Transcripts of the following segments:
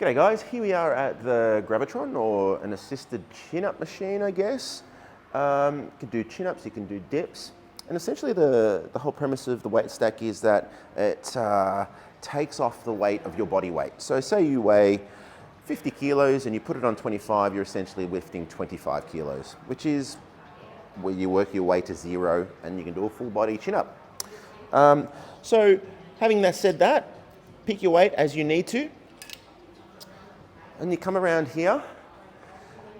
G'day guys, here we are at the Gravitron, or an assisted chin-up machine, I guess. You can do chin-ups, you can do dips. And essentially the whole premise of the weight stack is that it takes off the weight of your body weight. So say you weigh 50 kilos and you put it on 25, you're essentially lifting 25 kilos, which is where you work your way to zero and you can do a full body chin-up. So having said that, pick your weight as you need to. And you come around here,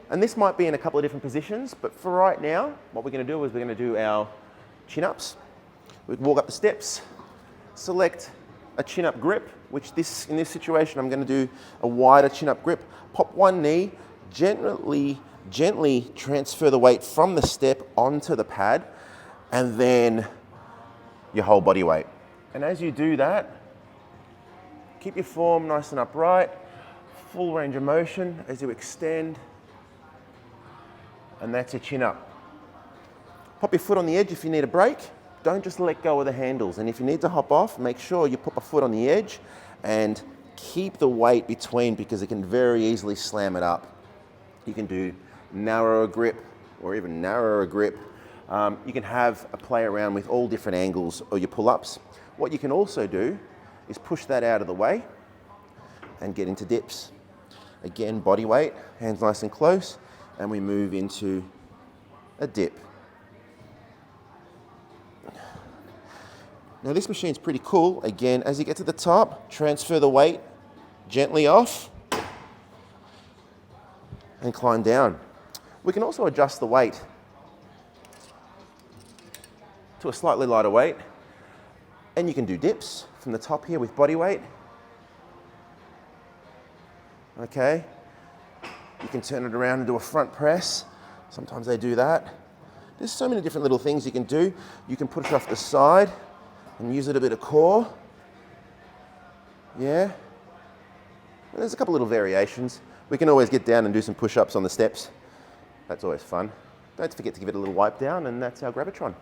and this might be in a couple of different positions, but for right now, what we're going to do is we're going to do our chin-ups. We walk up the steps, select a chin-up grip, which in this situation, I'm going to do a wider chin-up grip. Pop one knee, gently transfer the weight from the step onto the pad, and then your whole body weight. And as you do that, keep your form nice and upright. Full range of motion as you extend, and that's your chin up. Pop your foot on the edge if you need a break. Don't just let go of the handles, and if you need to hop off, make sure you pop a foot on the edge and keep the weight between, because it can very easily slam it up. You can do narrower grip or even narrower grip. You can have a play around with all different angles of your pull-ups. What you can also do is push that out of the way and get into dips. Again, body weight, hands nice and close, and we move into a dip. Now this machine's pretty cool. Again, as you get to the top, transfer the weight gently off and climb down. We can also adjust the weight to a slightly lighter weight, and you can do dips from the top here with body weight. Okay, you can turn it around and do a front press. Sometimes they do that. There's so many different little things you can do. You can push off the side and use a little bit of core. Yeah. And there's a couple little variations. We can always get down and do some push-ups on the steps. That's always fun. Don't forget to give it a little wipe down, and that's our Gravitron.